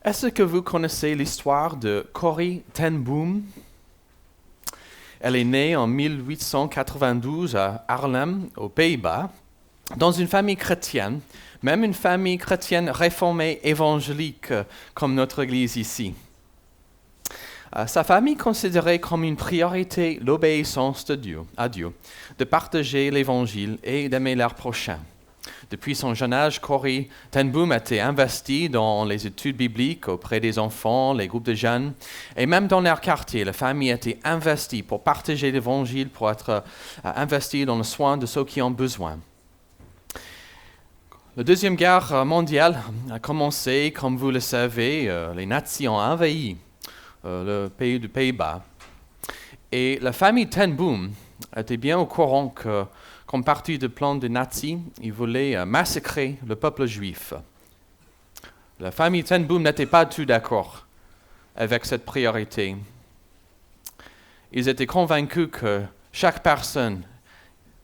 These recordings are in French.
Est-ce que vous connaissez l'histoire de Corrie ten Boom? Elle est née en 1892 à Haarlem, aux Pays-Bas, dans une famille chrétienne, même une famille chrétienne réformée évangélique comme notre Église ici. Sa famille considérait comme une priorité l'obéissance à Dieu, de partager l'Évangile et d'aimer leurs prochains. Depuis son jeune âge, Corrie ten Boom a été investie dans les études bibliques auprès des enfants, les groupes de jeunes, et même dans leur quartier. La famille a été investie pour partager l'Évangile, pour être investie dans le soin de ceux qui ont besoin. La Deuxième Guerre mondiale a commencé, comme vous le savez, les nazis ont envahi le pays des Pays-Bas. Et la famille ten Boom était bien au courant que, comme partie du plan des nazis, ils voulaient massacrer le peuple juif. La famille ten Boom n'était pas tout d'accord avec cette priorité. Ils étaient convaincus que chaque personne,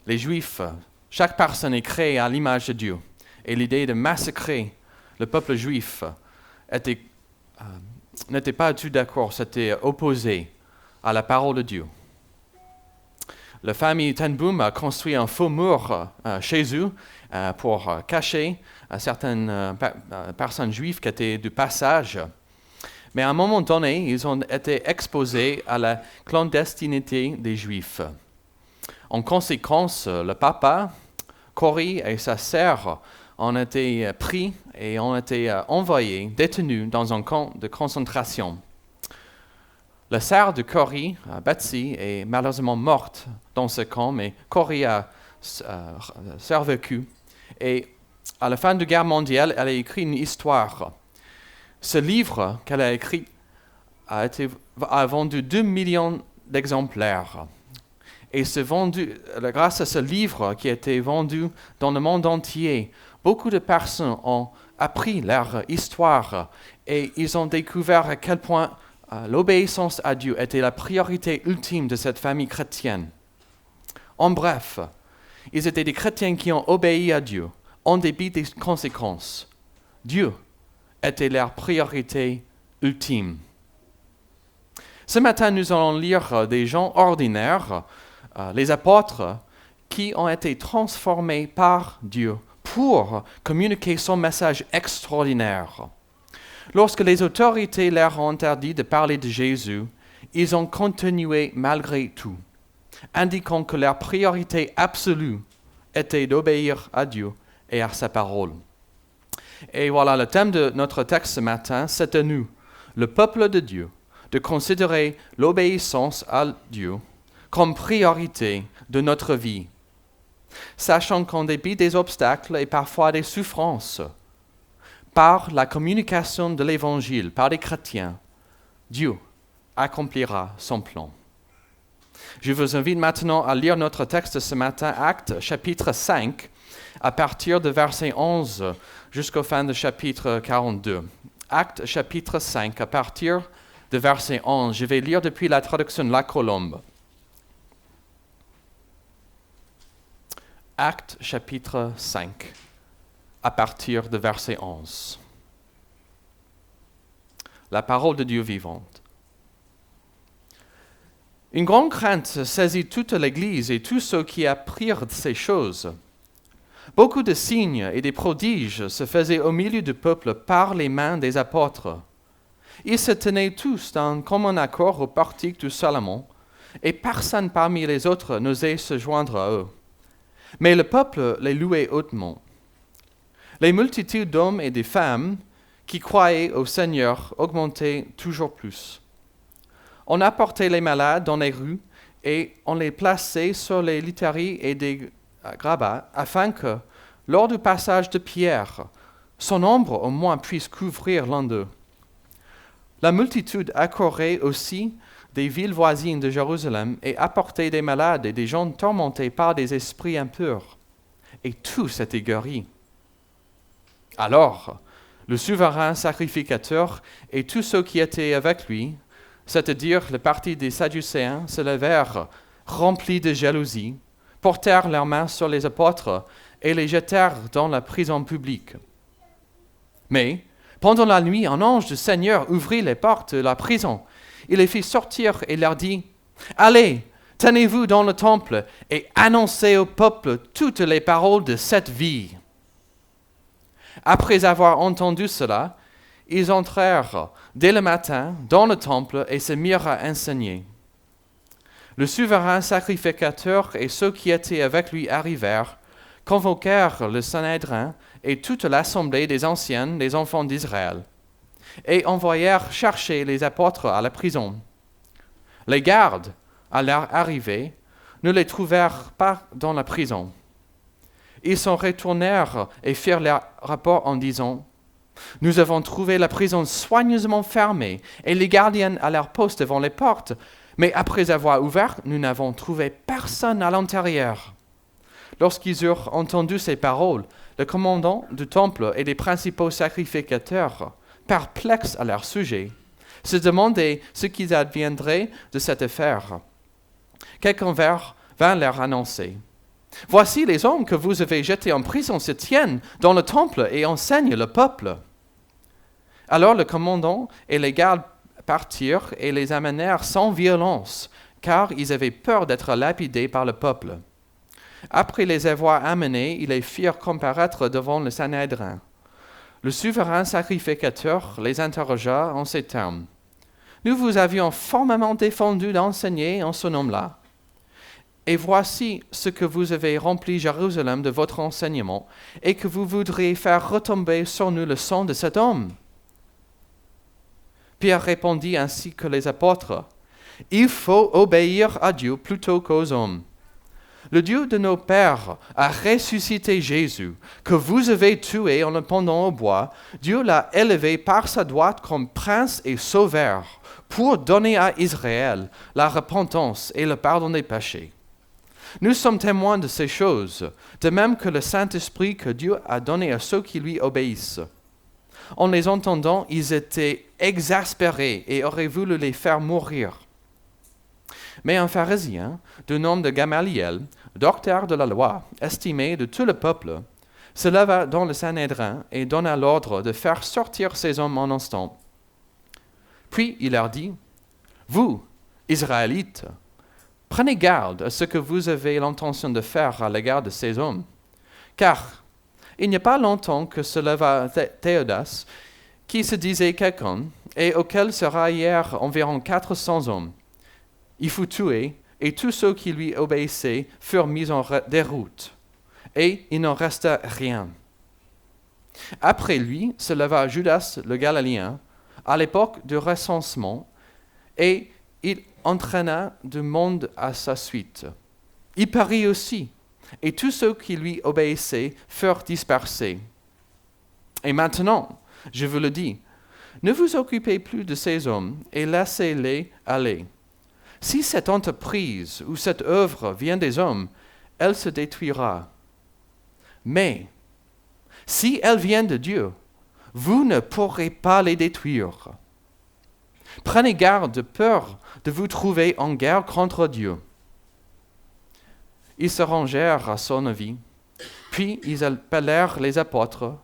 les Juifs, chaque personne est créée à l'image de Dieu. Et l'idée de massacrer le peuple juif n'était pas tout d'accord, c'était opposé à la parole de Dieu. La famille ten Boom a construit un faux mur chez eux pour cacher certaines personnes juives qui étaient du passage. Mais à un moment donné, ils ont été exposés à la clandestinité des Juifs. En conséquence, le papa, Corrie et sa sœur ont été pris et ont été envoyés, détenus dans un camp de concentration. La sœur de Corrie, Betsy, est malheureusement morte dans ce camp, mais Corrie a survécu. Et à la fin de la guerre mondiale, elle a écrit une histoire. Ce livre qu'elle a écrit a vendu 2 millions d'exemplaires. Et c'est vendu, grâce à ce livre qui a été vendu dans le monde entier, beaucoup de personnes ont appris leur histoire et ils ont découvert à quel point l'obéissance à Dieu était la priorité ultime de cette famille chrétienne. En bref, ils étaient des chrétiens qui ont obéi à Dieu en dépit des conséquences. Dieu était leur priorité ultime. Ce matin, nous allons lire des gens ordinaires, les apôtres, qui ont été transformés par Dieu pour communiquer son message extraordinaire. Lorsque les autorités leur ont interdit de parler de Jésus, ils ont continué malgré tout, indiquant que leur priorité absolue était d'obéir à Dieu et à sa parole. Et voilà, le thème de notre texte ce matin, c'est à nous, le peuple de Dieu, de considérer l'obéissance à Dieu comme priorité de notre vie, sachant qu'en dépit des obstacles et parfois des souffrances, par la communication de l'Évangile, par les chrétiens, Dieu accomplira son plan. Je vous invite maintenant à lire notre texte ce matin, Actes chapitre 5, à partir de verset 11 jusqu'au fin du chapitre 42. Actes chapitre 5, à partir de verset 11. Je vais lire depuis la traduction de la Colombe. Actes chapitre 5, à partir de verset 11. La parole de Dieu vivante. Une grande crainte saisit toute l'Église et tous ceux qui apprirent ces choses. Beaucoup de signes et de prodiges se faisaient au milieu du peuple par les mains des apôtres. Ils se tenaient tous d'un commun accord au portique de Salomon, et personne parmi les autres n'osait se joindre à eux. Mais le peuple les louait hautement. Les multitudes d'hommes et de femmes qui croyaient au Seigneur augmentaient toujours plus. On apportait les malades dans les rues et on les plaçait sur les literies et des grabats afin que, lors du passage de Pierre, son ombre au moins puisse couvrir l'un d'eux. La multitude accourait aussi des villes voisines de Jérusalem et apportait des malades et des gens tourmentés par des esprits impurs. Et tous étaient guéris. Alors, le souverain sacrificateur et tous ceux qui étaient avec lui, c'est-à-dire le parti des Sadducéens, se levèrent, remplis de jalousie, portèrent leurs mains sur les apôtres et les jetèrent dans la prison publique. Mais Pendant la nuit, un ange du Seigneur ouvrit les portes de la prison. Il les fit sortir et leur dit, « Allez, tenez-vous dans le temple et annoncez au peuple toutes les paroles de cette vie. » Après avoir entendu cela, ils entrèrent dès le matin dans le temple et se mirent à enseigner. Le souverain sacrificateur et ceux qui étaient avec lui arrivèrent, convoquèrent le Sanhédrin et toute l'assemblée des anciens, des enfants d'Israël, et envoyèrent chercher les apôtres à la prison. Les gardes, à leur arrivée, ne les trouvèrent pas dans la prison. Ils s'en retournèrent et firent leur rapport en disant, « Nous avons trouvé la prison soigneusement fermée et les gardiens à leur poste devant les portes, mais après avoir ouvert, nous n'avons trouvé personne à l'intérieur. » Lorsqu'ils eurent entendu ces paroles, le commandant du temple et les principaux sacrificateurs, perplexes à leur sujet, se demandaient ce qu'il adviendrait de cette affaire. Quelqu'un vint leur annoncer, « Voici les hommes que vous avez jetés en prison se tiennent dans le temple et enseignent le peuple. » Alors le commandant et les gardes partirent et les amenèrent sans violence, car ils avaient peur d'être lapidés par le peuple. Après les avoir amenés, ils les firent comparaître devant le Sanhédrin. Le souverain sacrificateur les interrogea en ces termes. « Nous vous avions formellement défendu d'enseigner en ce nom-là. Et voici ce que vous avez rempli Jérusalem de votre enseignement, et que vous voudriez faire retomber sur nous le sang de cet homme. » Pierre répondit ainsi que les apôtres, « Il faut obéir à Dieu plutôt qu'aux hommes. Le Dieu de nos pères a ressuscité Jésus, que vous avez tué en le pendant au bois. Dieu l'a élevé par sa droite comme prince et sauveur, pour donner à Israël la repentance et le pardon des péchés. Nous sommes témoins de ces choses, de même que le Saint-Esprit que Dieu a donné à ceux qui lui obéissent. » En les entendant, ils étaient exaspérés et auraient voulu les faire mourir. Mais un pharisien, du nom de Gamaliel, docteur de la loi, estimé de tout le peuple, se leva dans le Sanhédrin et donna l'ordre de faire sortir ces hommes en instant. Puis il leur dit, « Vous, Israélites, prenez garde à ce que vous avez l'intention de faire à l'égard de ces hommes, car il n'y a pas longtemps que se leva Théodas, qui se disait quelqu'un, et auquel se rallièrent environ 400 hommes. Il fut tué, et tous ceux qui lui obéissaient furent mis en déroute, et il n'en resta rien. Après lui se leva Judas le Galiléen, à l'époque du recensement, et il entraîna du monde à sa suite. Il périt aussi, et tous ceux qui lui obéissaient furent dispersés. Et maintenant, je vous le dis, ne vous occupez plus de ces hommes et laissez-les aller. Si cette entreprise ou cette œuvre vient des hommes, elle se détruira. Mais si elle vient de Dieu, vous ne pourrez pas les détruire. Prenez garde de peur de vous trouver en guerre contre Dieu. » Ils se rangèrent à son avis, puis ils appelèrent les apôtres,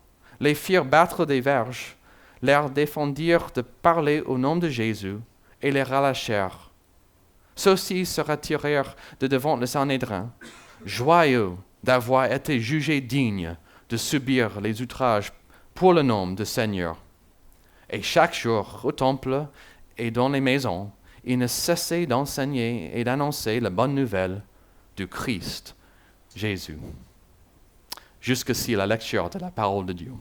les firent battre des verges, leur défendirent de parler au nom de Jésus et les relâchèrent. Ceux-ci se retirèrent de devant le Sanhédrin, joyeux d'avoir été jugés dignes de subir les outrages pour le nom du Seigneur. Et chaque jour au temple et dans les maisons, ils ne cessaient d'enseigner et d'annoncer la bonne nouvelle du Christ, Jésus. Jusqu'ici la lecture de la parole de Dieu.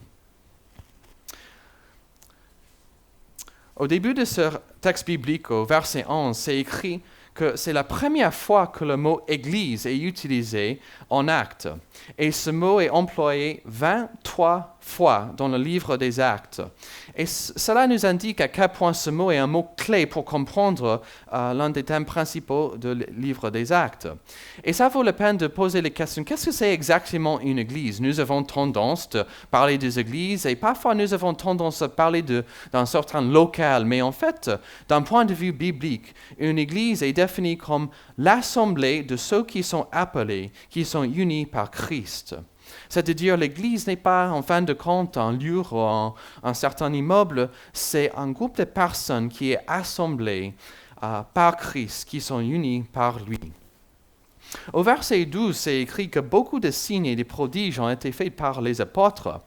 Au début de ce texte biblique, au verset 11, c'est écrit que c'est la première fois que le mot « Église » est utilisé en Actes. Et ce mot est employé 23 fois dans le livre des Actes. Et cela nous indique à quel point ce mot est un mot clé pour comprendre l'un des thèmes principaux du livre des Actes. Et ça vaut la peine de poser les questions. Qu'est-ce que c'est exactement une église? Nous avons tendance à parler des églises et parfois nous avons tendance à parler d'un certain local. Mais en fait, d'un point de vue biblique, une église est définie comme l'assemblée de ceux qui sont appelés, qui sont unis par Christ. C'est-à-dire, l'Église n'est pas, en fin de compte, un lieu ou un certain immeuble, c'est un groupe de personnes qui est assemblé par Christ, qui sont unis par lui. Au verset 12, c'est écrit que beaucoup de signes et de prodiges ont été faits par les apôtres.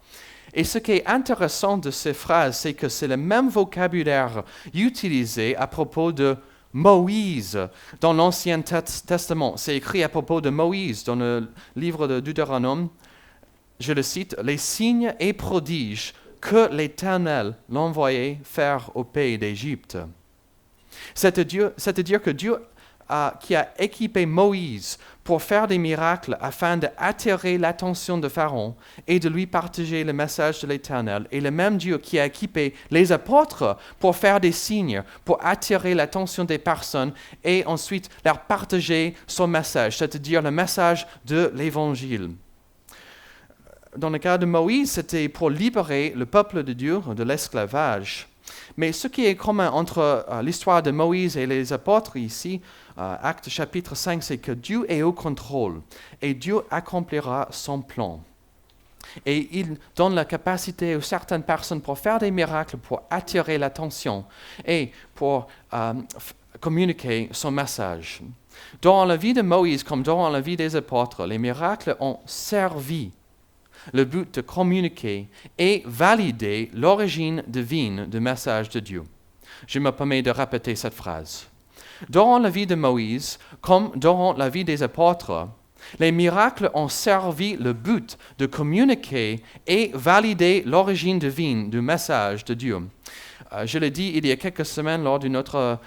Et ce qui est intéressant de ces phrases, c'est que c'est le même vocabulaire utilisé à propos de Moïse dans l'Ancien Testament. C'est écrit à propos de Moïse dans le livre de Deutéronome. Je le cite, « Les signes et prodiges que l'Éternel l'envoyait faire au pays d'Égypte. » C'est-à-dire que Dieu qui a équipé Moïse pour faire des miracles afin d'attirer l'attention de Pharaon et de lui partager le message de l'Éternel, et le même Dieu qui a équipé les apôtres pour faire des signes, pour attirer l'attention des personnes et ensuite leur partager son message, c'est-à-dire le message de l'Évangile. Dans le cas de Moïse, c'était pour libérer le peuple de Dieu de l'esclavage. Mais ce qui est commun entre l'histoire de Moïse et les apôtres ici, Actes chapitre 5, c'est que Dieu est au contrôle et Dieu accomplira son plan. Et il donne la capacité à certaines personnes pour faire des miracles, pour attirer l'attention et pour communiquer son message. Dans la vie de Moïse, comme dans la vie des apôtres, les miracles ont servi le but de communiquer et valider l'origine divine du message de Dieu. Je me permets de répéter cette phrase. Dans la vie de Moïse, comme dans la vie des apôtres, les miracles ont servi le but de communiquer et valider l'origine divine du message de Dieu. Je l'ai dit il y a quelques semaines lors d'une autre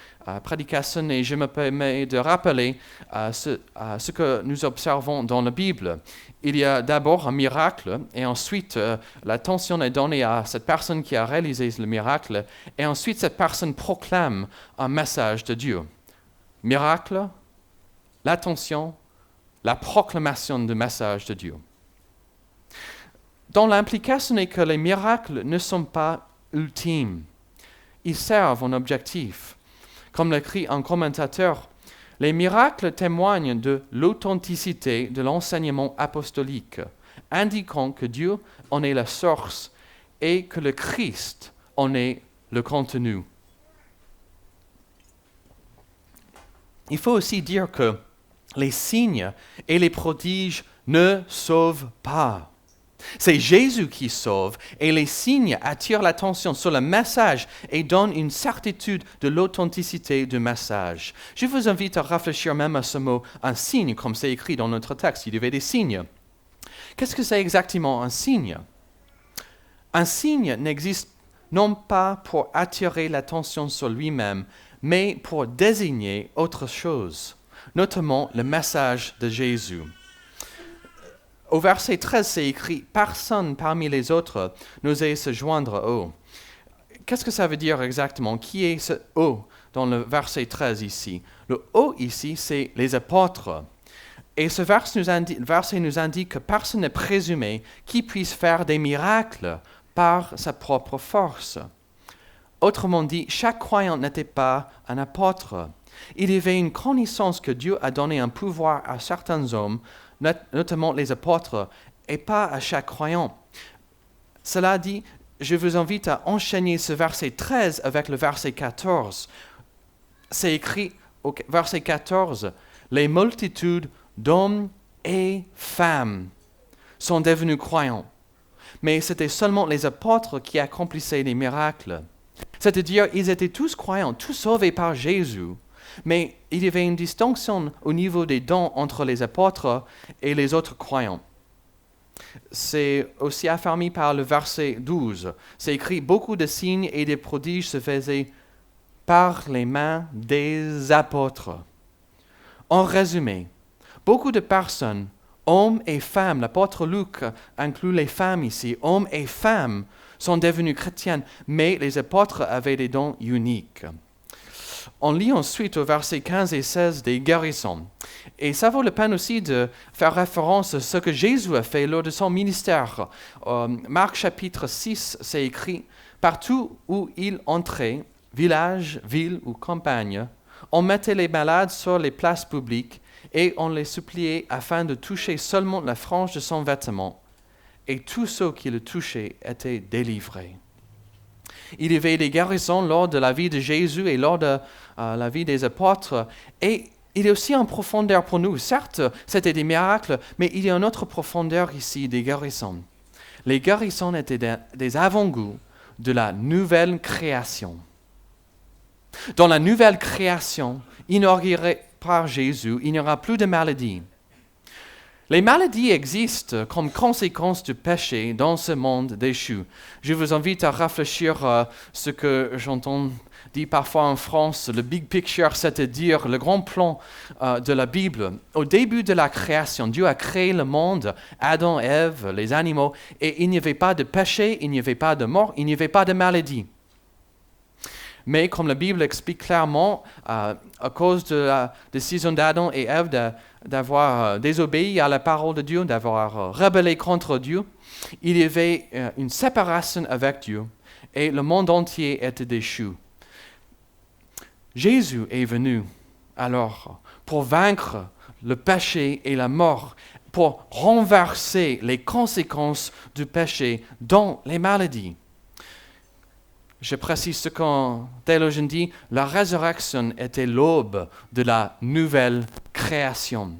prédication et je me permets de rappeler ce que nous observons dans la Bible. Il y a d'abord un miracle et ensuite l'attention est donnée à cette personne qui a réalisé le miracle et ensuite cette personne proclame un message de Dieu. Miracle, l'attention, la proclamation du message de Dieu. Dans l'implication est que les miracles ne sont pas ultimes. Ils servent un objectif. Comme l'écrit un commentateur, les miracles témoignent de l'authenticité de l'enseignement apostolique, indiquant que Dieu en est la source et que le Christ en est le contenu. Il faut aussi dire que les signes et les prodiges ne sauvent pas. C'est Jésus qui sauve et les signes attirent l'attention sur le message et donnent une certitude de l'authenticité du message. Je vous invite à réfléchir même à ce mot, un signe, comme c'est écrit dans notre texte. Il y avait des signes. Qu'est-ce que c'est exactement un signe? Un signe n'existe non pas pour attirer l'attention sur lui-même, mais pour désigner autre chose, notamment le message de Jésus. Au verset 13, c'est écrit « Personne parmi les autres n'osait se joindre à eux ». Qu'est-ce que ça veut dire exactement? Qui est ce « eux » dans le verset 13 ici? Le « eux » ici, c'est les apôtres. Et ce verset nous indique que personne n'est présumé qui puisse faire des miracles par sa propre force. Autrement dit, chaque croyant n'était pas un apôtre. Il y avait une connaissance que Dieu a donné un pouvoir à certains hommes, notamment les apôtres, et pas à chaque croyant. Cela dit, je vous invite à enchaîner ce verset 13 avec le verset 14. C'est écrit au verset 14, « Les multitudes d'hommes et femmes sont devenus croyants. » Mais c'était seulement les apôtres qui accomplissaient les miracles. C'est-à-dire, ils étaient tous croyants, tous sauvés par Jésus. Mais il y avait une distinction au niveau des dons entre les apôtres et les autres croyants. C'est aussi affirmé par le verset 12. C'est écrit « Beaucoup de signes et de prodiges se faisaient par les mains des apôtres. » En résumé, beaucoup de personnes, hommes et femmes, l'apôtre Luc inclut les femmes ici, hommes et femmes sont devenus chrétiens, mais les apôtres avaient des dons uniques. On lit ensuite au verset 15 et 16 des guérisons. Et ça vaut la peine aussi de faire référence à ce que Jésus a fait lors de son ministère. Marc chapitre 6, c'est écrit « Partout où il entrait, village, ville ou campagne, on mettait les malades sur les places publiques et on les suppliait afin de toucher seulement la frange de son vêtement. et tous ceux qui le touchaient étaient délivrés. Il y avait des guérisons lors de la vie de Jésus et lors de la vie des apôtres. Et il y a aussi une profondeur pour nous. Certes, c'était des miracles, mais il y a une autre profondeur ici, des guérisons. Les guérisons étaient des avant-goûts de la nouvelle création. Dans la nouvelle création, inaugurée par Jésus, il n'y aura plus de maladies. Les maladies existent comme conséquence du péché dans ce monde déchu. Je vous invite à réfléchir à ce que j'entends dire parfois en France, le big picture, c'est-à-dire le grand plan de la Bible. Au début de la création, Dieu a créé le monde, Adam, Ève, les animaux, et il n'y avait pas de péché, il n'y avait pas de mort, il n'y avait pas de maladie. Mais comme la Bible explique clairement, à cause de la décision d'Adam et Ève d'avoir désobéi à la parole de Dieu, d'avoir rebellé contre Dieu, il y avait une séparation avec Dieu et le monde entier était déchu. Jésus est venu alors pour vaincre le péché et la mort, pour renverser les conséquences du péché dans les maladies. Je précise ce qu'un théologien dit, la résurrection était l'aube de la nouvelle création.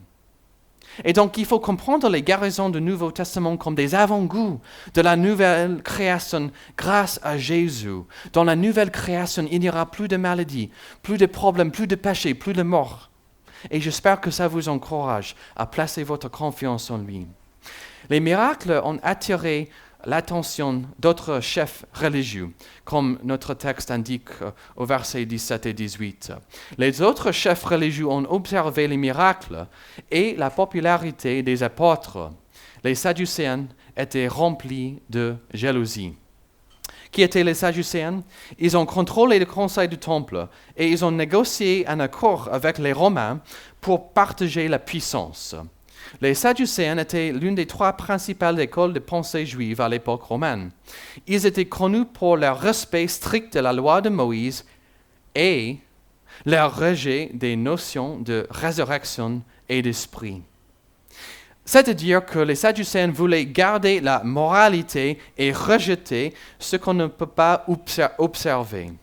Et donc, il faut comprendre les guérisons du Nouveau Testament comme des avant-goûts de la nouvelle création grâce à Jésus. Dans la nouvelle création, il n'y aura plus de maladies, plus de problèmes, plus de péchés, plus de mort. Et j'espère que ça vous encourage à placer votre confiance en lui. Les miracles ont attiré l'attention d'autres chefs religieux, comme notre texte indique au verset 17 et 18. Les autres chefs religieux ont observé les miracles et la popularité des apôtres. Les Sadducéens étaient remplis de jalousie. Qui étaient les Sadducéens? Ils ont contrôlé le conseil du temple et ils ont négocié un accord avec les Romains pour partager la puissance. Les Sadducéens étaient l'une des trois principales écoles de pensée juive à l'époque romaine. Ils étaient connus pour leur respect strict de la loi de Moïse et leur rejet des notions de résurrection et d'esprit. C'est-à-dire que les Sadducéens voulaient garder la moralité et rejeter ce qu'on ne peut pas observer.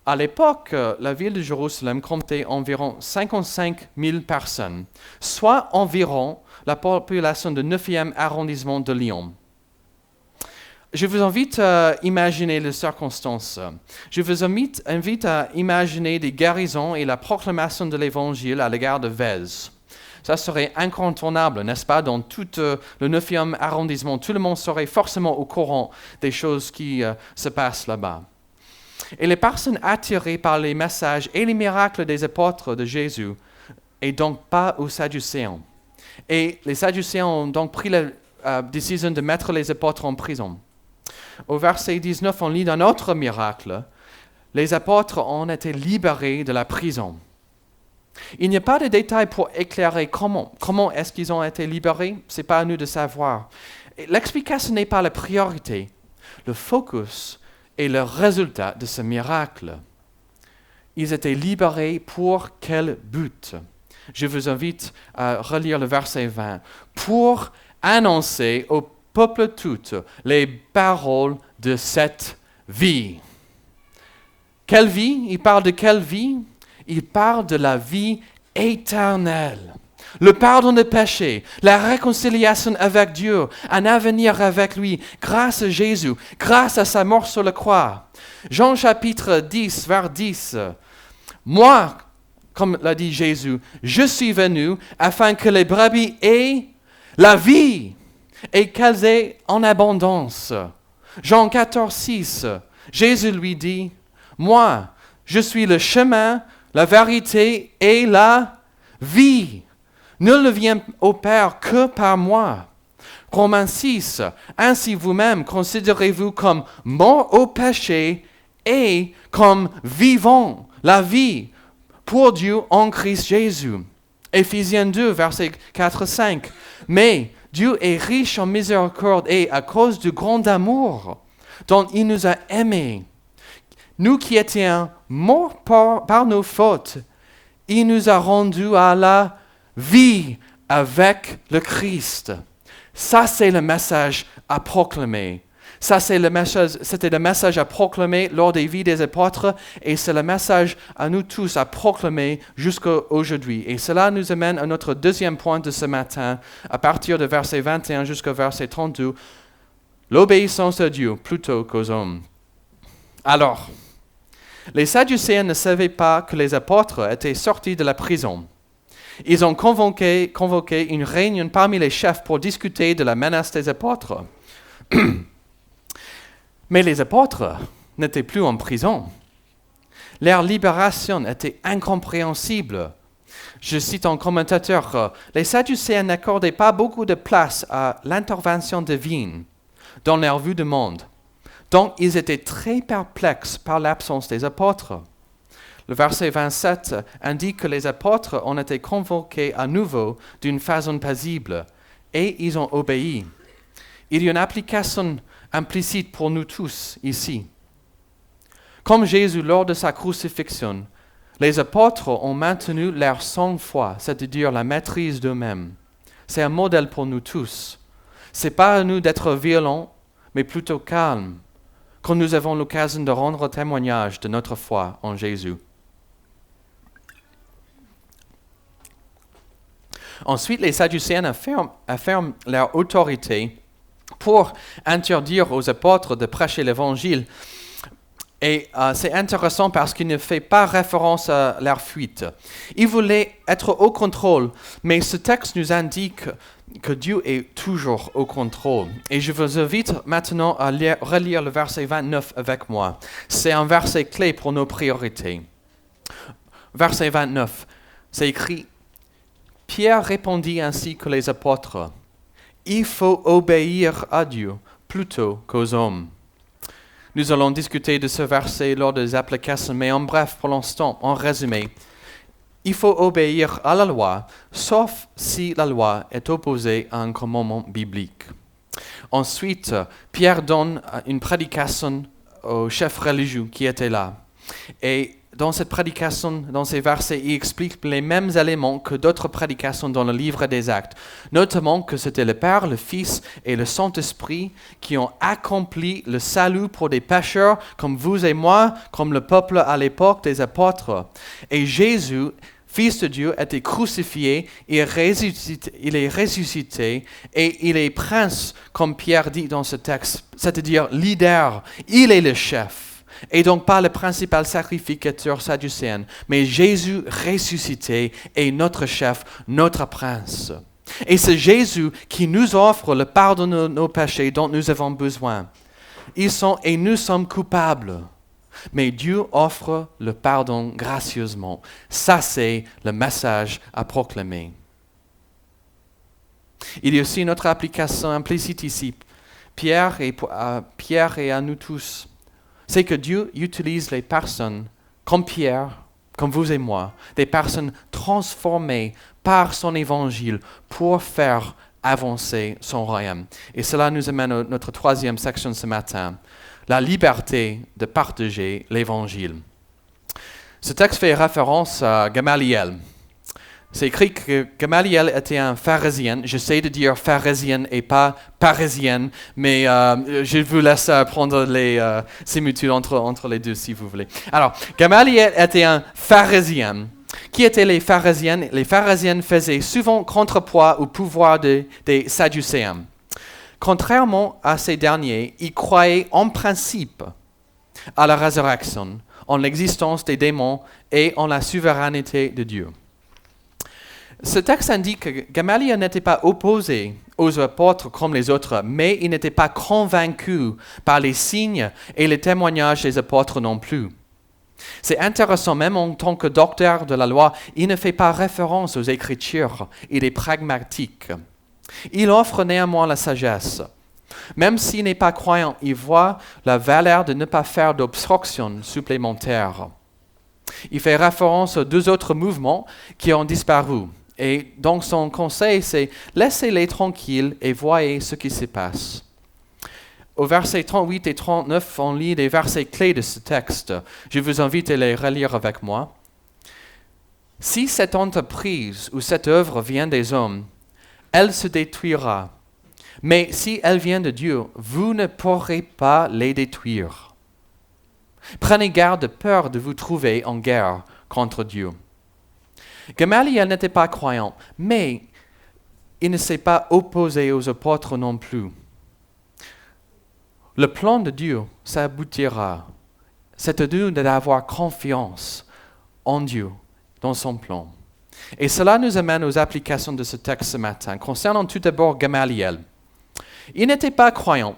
À l'époque, la ville de Jérusalem comptait environ 55 000 personnes, soit environ la population du 9e arrondissement de Lyon. Je vous invite à imaginer les circonstances. Je vous invite à imaginer des guérisons et la proclamation de l'Évangile à l'égard de Vèze. Ça serait incontournable, n'est-ce pas? Dans tout le 9e arrondissement, tout le monde serait forcément au courant des choses qui se passent là-bas. Et les personnes attirées par les messages et les miracles des apôtres de Jésus, et donc pas aux Sadducéens. Et les Sadducéens ont donc pris la décision de mettre les apôtres en prison. Au verset 19, on lit d'un autre miracle. Les apôtres ont été libérés de la prison. Il n'y a pas de détails pour éclairer comment. Comment est-ce qu'ils ont été libérés? Ce n'est pas à nous de savoir. L'explication n'est pas la priorité. Le focus est le résultat de ce miracle. Ils étaient libérés pour quel but? Je vous invite à relire le verset 20. Pour annoncer au peuple tout les paroles de cette vie. Quelle vie? Il parle de quelle vie? Il parle de la vie éternelle. Le pardon des péchés, la réconciliation avec Dieu, un avenir avec lui, grâce à Jésus, grâce à sa mort sur la croix. Jean chapitre 10, vers 10. Moi, comme l'a dit Jésus, je suis venu afin que les brebis aient la vie et qu'elles aient en abondance. Jean 14, 6. Jésus lui dit, moi, je suis le chemin, la vérité et la vie. Nul ne vient au Père que par moi. Romains 6. Ainsi vous-même considérez-vous comme mort au péché et comme vivant la vie pour Dieu en Christ Jésus. Éphésiens 2, versets 4-5. Mais Dieu est riche en miséricorde et à cause du grand amour dont il nous a aimés, nous qui étions morts par nos fautes, il nous a rendus à la vie avec le Christ. Ça, c'est le message à proclamer. Ça, c'était le message à proclamer lors des vies des apôtres et c'est le message à nous tous à proclamer jusqu'à aujourd'hui. Et cela nous amène à notre deuxième point de ce matin, à partir de verset 21 jusqu'au verset 32, l'obéissance à Dieu plutôt qu'aux hommes. Alors, les Sadducéens ne savaient pas que les apôtres étaient sortis de la prison. Ils ont convoqué une réunion parmi les chefs pour discuter de la menace des apôtres. Mais les apôtres n'étaient plus en prison. Leur libération était incompréhensible. Je cite un commentateur, les Sadducéens n'accordaient pas beaucoup de place à l'intervention divine dans leur vue du monde. Donc, ils étaient très perplexes par l'absence des apôtres. Le verset 27 indique que les apôtres ont été convoqués à nouveau d'une façon paisible et ils ont obéi. Il y a une application implicite pour nous tous ici. Comme Jésus lors de sa crucifixion, les apôtres ont maintenu leur sang-froid, c'est-à-dire la maîtrise d'eux-mêmes. C'est un modèle pour nous tous. Ce n'est pas à nous d'être violents, mais plutôt calmes, quand nous avons l'occasion de rendre témoignage de notre foi en Jésus. Ensuite, les Sadducéens affirment leur autorité pour interdire aux apôtres de prêcher l'Évangile. Et c'est intéressant parce qu'il ne fait pas référence à leur fuite. Ils voulaient être au contrôle, mais ce texte nous indique que Dieu est toujours au contrôle. Et je vous invite maintenant à relire le verset 29 avec moi. C'est un verset clé pour nos priorités. Verset 29, c'est écrit « Pierre répondit ainsi que les apôtres. Il faut obéir à Dieu plutôt qu'aux hommes. » Nous allons discuter de ce verset lors des applications, mais en bref, pour l'instant, en résumé, il faut obéir à la loi, sauf si la loi est opposée à un commandement biblique. Ensuite, Pierre donne une prédication aux chefs religieux qui étaient là. Et dans cette prédication, dans ces versets, il explique les mêmes éléments que d'autres prédications dans le livre des Actes, notamment que c'était le Père, le Fils et le Saint-Esprit qui ont accompli le salut pour des pécheurs comme vous et moi, comme le peuple à l'époque des apôtres. Et Jésus, Fils de Dieu, a été crucifié, il est ressuscité et il est prince, comme Pierre dit dans ce texte, c'est-à-dire leader, il est le chef. Et donc pas le principal sacrificateur sadducéen, mais Jésus ressuscité est notre chef, notre prince. Et c'est Jésus qui nous offre le pardon de nos péchés dont nous avons besoin. Et nous sommes coupables. Mais Dieu offre le pardon gracieusement. Ça, c'est le message à proclamer. Il y a aussi une autre application implicite ici. Pierre et à nous tous. C'est que Dieu utilise les personnes comme Pierre, comme vous et moi, des personnes transformées par son évangile pour faire avancer son royaume. Et cela nous amène à notre troisième section ce matin, la liberté de partager l'évangile. Ce texte fait référence à Gamaliel. C'est écrit que Gamaliel était un pharisien. J'essaie de dire pharisien et pas parisien, mais je vous laisse prendre les similitudes entre les deux si vous voulez. Alors, Gamaliel était un pharisien. Qui étaient les pharisiens? Les pharisiens faisaient souvent contrepoids au pouvoir des Sadducéens. Contrairement à ces derniers, ils croyaient en principe à la résurrection, en l'existence des démons et en la souveraineté de Dieu. Ce texte indique que Gamaliel n'était pas opposé aux apôtres comme les autres, mais il n'était pas convaincu par les signes et les témoignages des apôtres non plus. C'est intéressant, même en tant que docteur de la loi, il ne fait pas référence aux Écritures, il est pragmatique. Il offre néanmoins la sagesse. Même s'il n'est pas croyant, il voit la valeur de ne pas faire d'obstruction supplémentaire. Il fait référence aux deux autres mouvements qui ont disparu. Et donc son conseil, c'est « laissez-les tranquilles et voyez ce qui se passe ». Au verset 38 et 39, on lit les versets clés de ce texte. Je vous invite à les relire avec moi. « Si cette entreprise ou cette œuvre vient des hommes, elle se détruira. Mais si elles viennent de Dieu, vous ne pourrez pas les détruire. Prenez garde de peur de vous trouver en guerre contre Dieu. Gamaliel n'était pas croyant, mais il ne s'est pas opposé aux apôtres non plus. Le plan de Dieu, ça aboutira. C'est à nous d'avoir confiance en Dieu, dans son plan. Et cela nous amène aux applications de ce texte ce matin. Concernant tout d'abord Gamaliel. Il n'était pas croyant,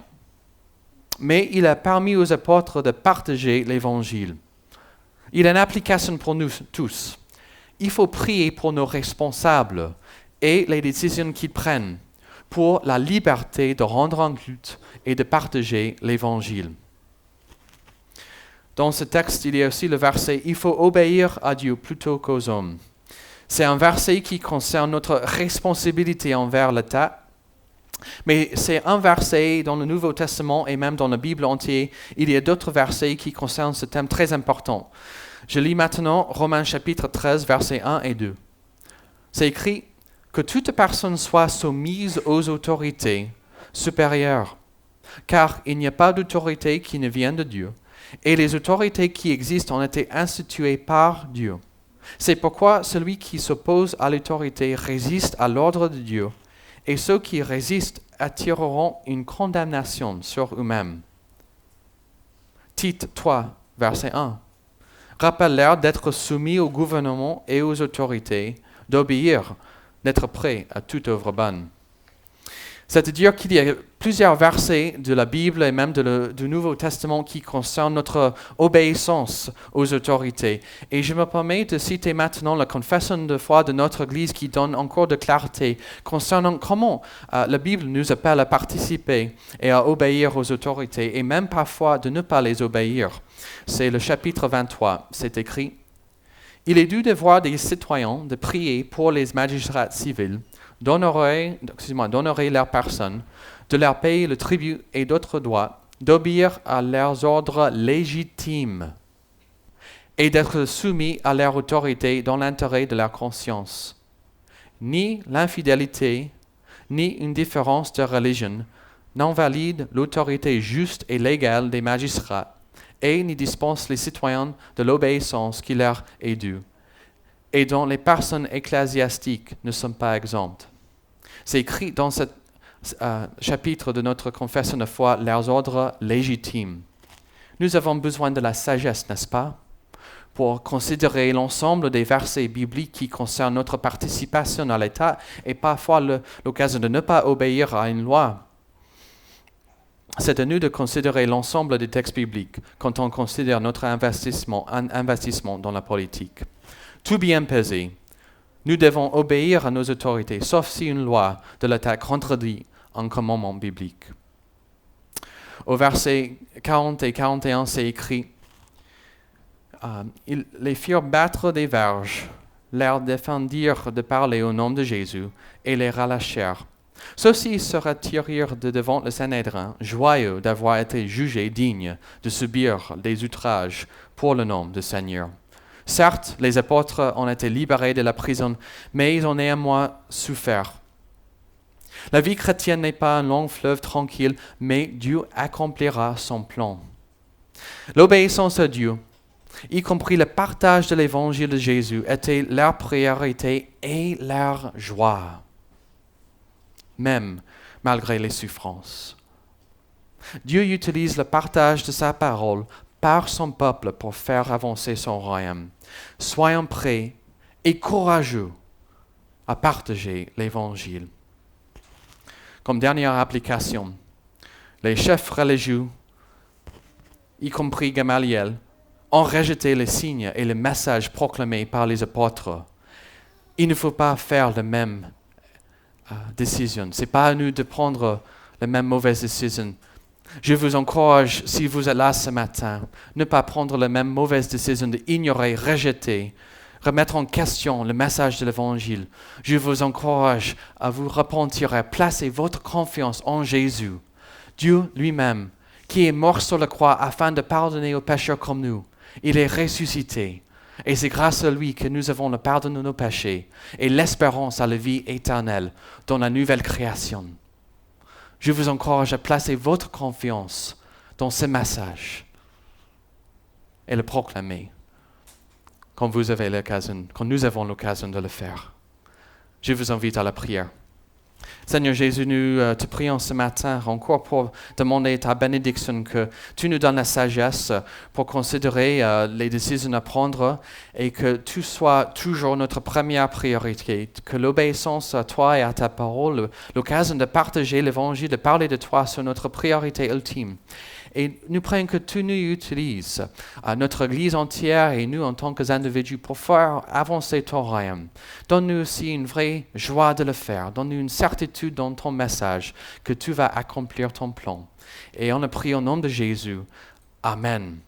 mais il a permis aux apôtres de partager l'Évangile. Il a une application pour nous tous. Il faut prier pour nos responsables et les décisions qu'ils prennent pour la liberté de rendre un culte et de partager l'Évangile. Dans ce texte, il y a aussi le verset « Il faut obéir à Dieu plutôt qu'aux hommes ». C'est un verset qui concerne notre responsabilité envers l'État, mais c'est un verset dans le Nouveau Testament et même dans la Bible entière. Il y a d'autres versets qui concernent ce thème très important. Je lis maintenant Romains chapitre 13, versets 1 et 2. C'est écrit « Que toute personne soit soumise aux autorités supérieures, car il n'y a pas d'autorité qui ne vienne de Dieu, et les autorités qui existent ont été instituées par Dieu. C'est pourquoi celui qui s'oppose à l'autorité résiste à l'ordre de Dieu, et ceux qui résistent attireront une condamnation sur eux-mêmes. » Tite 3, verset 1. Rappelle-leur d'être soumis au gouvernement et aux autorités, d'obéir, d'être prêt à toute œuvre bonne. C'est-à-dire qu'il y a plusieurs versets de la Bible et même du Nouveau Testament qui concernent notre obéissance aux autorités. Et je me permets de citer maintenant la confession de foi de notre Église qui donne encore de clarté concernant comment la Bible nous appelle à participer et à obéir aux autorités et même parfois de ne pas les obéir. C'est le chapitre 23, c'est écrit « Il est du devoir des citoyens de prier pour les magistrats civils, d'honorer leur personne, de leur payer le tribut et d'autres droits, d'obéir à leurs ordres légitimes et d'être soumis à leur autorité dans l'intérêt de leur conscience. Ni l'infidélité, ni une différence de religion n'invalident l'autorité juste et légale des magistrats et n'y dispensent les citoyens de l'obéissance qui leur est due, et dont les personnes ecclésiastiques ne sont pas exemptes. » C'est écrit dans ce chapitre de notre confession de foi, leurs ordres légitimes. Nous avons besoin de la sagesse, n'est-ce pas, pour considérer l'ensemble des versets bibliques qui concernent notre participation à l'État et parfois l'occasion de ne pas obéir à une loi. C'est à nous de considérer l'ensemble des textes bibliques quand on considère notre investissement dans la politique. Tout bien pesé, nous devons obéir à nos autorités, sauf si une loi de l'État contredit un commandement biblique. Au verset 40 et 41, c'est écrit ils les firent battre des verges, leur défendirent de parler au nom de Jésus et les relâchèrent. Ceux-ci se retirèrent de devant le Sanhédrin, joyeux d'avoir été jugés dignes de subir des outrages pour le nom du Seigneur. Certes, les apôtres ont été libérés de la prison, mais ils ont néanmoins souffert. La vie chrétienne n'est pas un long fleuve tranquille, mais Dieu accomplira son plan. L'obéissance à Dieu, y compris le partage de l'évangile de Jésus, était leur priorité et leur joie, même malgré les souffrances. Dieu utilise le partage de sa parole par son peuple pour faire avancer son royaume. Soyons prêts et courageux à partager l'évangile. Comme dernière application, les chefs religieux, y compris Gamaliel, ont rejeté les signes et les messages proclamés par les apôtres. Il ne faut pas faire la même décision. Ce n'est pas à nous de prendre la même mauvaise décision. Je vous encourage, si vous êtes là ce matin, ne pas prendre la même mauvaise décision d'ignorer, rejeter, remettre en question le message de l'Évangile. Je vous encourage à vous repentir, à placer votre confiance en Jésus, Dieu lui-même, qui est mort sur la croix afin de pardonner aux pécheurs comme nous. Il est ressuscité. Et c'est grâce à lui que nous avons le pardon de nos péchés et l'espérance à la vie éternelle dans la nouvelle création. Je vous encourage à placer votre confiance dans ce message et le proclamer quand nous avons l'occasion de le faire. Je vous invite à la prière. Seigneur Jésus, nous te prions ce matin encore pour demander ta bénédiction, que tu nous donnes la sagesse pour considérer les décisions à prendre et que tu sois toujours notre première priorité, que l'obéissance à toi et à ta parole, l'occasion de partager l'évangile, de parler de toi, soit notre priorité ultime. Et nous prions que tu nous utilises, notre Église entière et nous en tant qu'individus, pour faire avancer ton royaume. Donne-nous aussi une vraie joie de le faire. Donne-nous une certitude dans ton message que tu vas accomplir ton plan. Et on le prie au nom de Jésus. Amen.